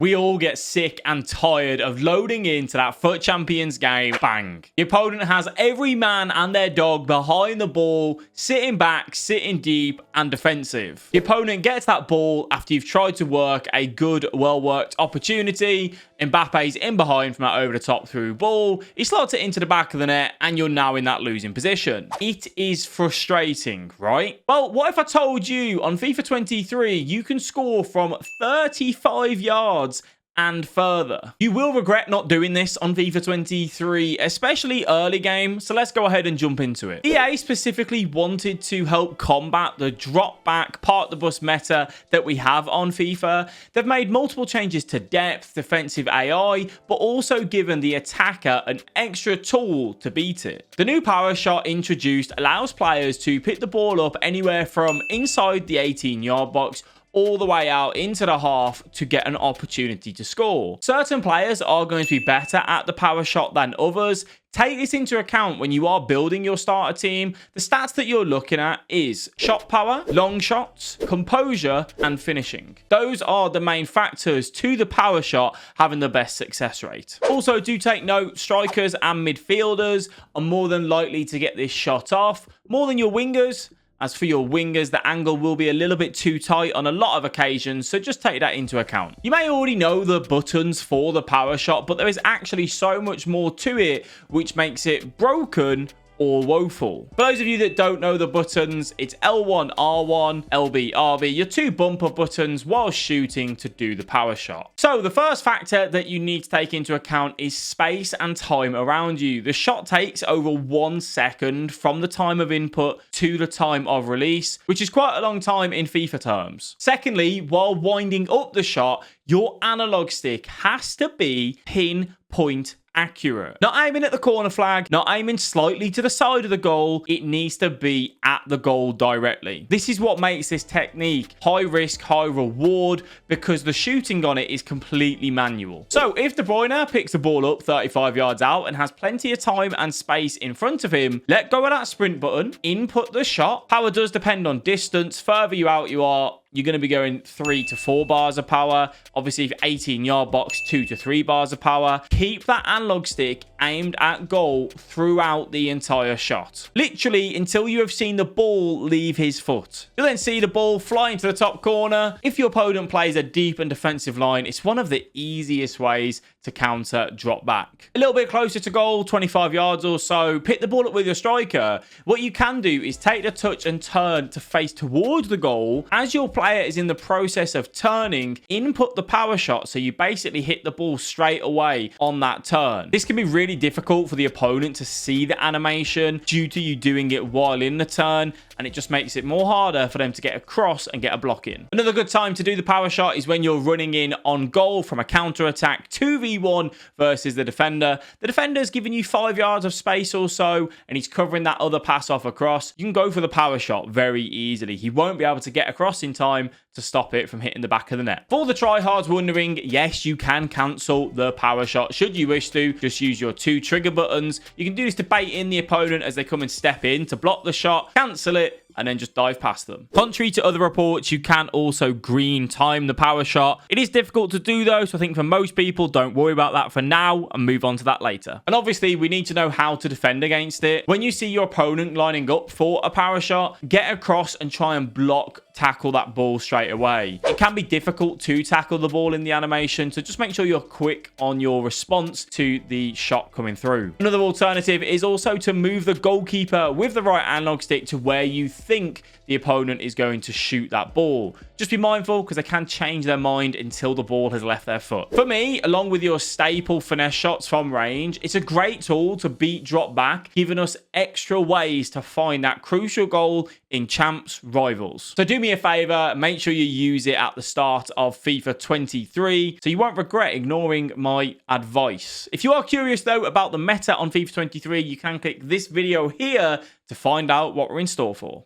We all get sick and tired of loading into that FUT Champions game. Bang. The opponent has every man and their dog behind the ball, sitting back, sitting deep, and defensive. The opponent gets that ball after you've tried to work a good, well-worked opportunity. Mbappe's in behind from that over-the-top through ball. He slots it into the back of the net, and you're now in that losing position. It is frustrating, right? Well, what if I told you on FIFA 23, you can score from 35 yards and further? You will regret not doing this on FIFA 23, especially early game, so let's go ahead and jump into it. EA specifically wanted to help combat the drop back, park the bus meta that we have on FIFA. They've made multiple changes to depth, defensive AI, but also given the attacker an extra tool to beat it. The new Powershot introduced allows players to pick the ball up anywhere from inside the 18-yard box all the way out into the half to get an opportunity to score. Certain players are going to be better at the power shot than others. Take this into account when you are building your starter team. The stats that you're looking at is shot power, long shots, composure, and finishing. Those are the main factors to the power shot having the best success rate. Also, do take note, strikers and midfielders are more than likely to get this shot off, more than your wingers. As for your wingers, the angle will be a little bit too tight on a lot of occasions, so just take that into account. You may already know the buttons for the power shot, but there is actually so much more to it, which makes it broken or woeful. For those of you that don't know the buttons, it's L1, R1, LB, RB, your two bumper buttons while shooting to do the power shot. So the first factor that you need to take into account is space and time around you. The shot takes over 1 second from the time of input to the time of release, which is quite a long time in FIFA terms. Secondly, while winding up the shot, your analog stick has to be pinpoint accurate. Not aiming at the corner flag, not aiming slightly to the side of the goal. It needs to be at the goal directly. This is what makes this technique high risk, high reward, because the shooting on it is completely manual. So if De Bruyne picks the ball up 35 yards out and has plenty of time and space in front of him, let go of that sprint button, input the shot. Power does depend on distance. Further you out you are, you're going to be going 3 to 4 bars of power. Obviously, if 18-yard box, 2 to 3 bars of power. Keep that analog stick aimed at goal throughout the entire shot. Literally until you have seen the ball leave his foot. You'll then see the ball fly into the top corner. If your opponent plays a deep and defensive line, it's one of the easiest ways to counter drop back. A little bit closer to goal, 25 yards or so, pick the ball up with your striker. What you can do is take the touch and turn to face towards the goal. As your player is in the process of turning, input the power shot so you basically hit the ball straight away on that turn. This can be really difficult for the opponent to see the animation due to you doing it while in the turn, and it just makes it more harder for them to get across and get a block in. Another good time to do the power shot is when you're running in on goal from a counter attack 2v1 versus the defender. The defender's giving you 5 yards of space or so, and he's covering that other pass off across. You can go for the power shot very easily. He won't be able to get across in time to stop it from hitting the back of the net. For the tryhards wondering, yes, you can cancel the power shot should you wish to. Just use your 2 trigger buttons. You can do this to bait in the opponent as they come and step in to block the shot, cancel it, and then just dive past them. Contrary to other reports, you can also green time the power shot. It is difficult to do though, so I think for most people, don't worry about that for now and move on to that later. And obviously, we need to know how to defend against it. When you see your opponent lining up for a power shot, get across and try and tackle that ball straight away. It can be difficult to tackle the ball in the animation, so just make sure you're quick on your response to the shot coming through. Another alternative is also to move the goalkeeper with the right analog stick to where you think the opponent is going to shoot that ball. Just be mindful because they can change their mind until the ball has left their foot. For me, along with your staple finesse shots from range, it's a great tool to beat drop back, giving us extra ways to find that crucial goal in Champs rivals. So do me a favor, make sure you use it at the start of FIFA 23 so you won't regret ignoring my advice. If you are curious though about the meta on FIFA 23, you can click this video here to find out what we're in store for.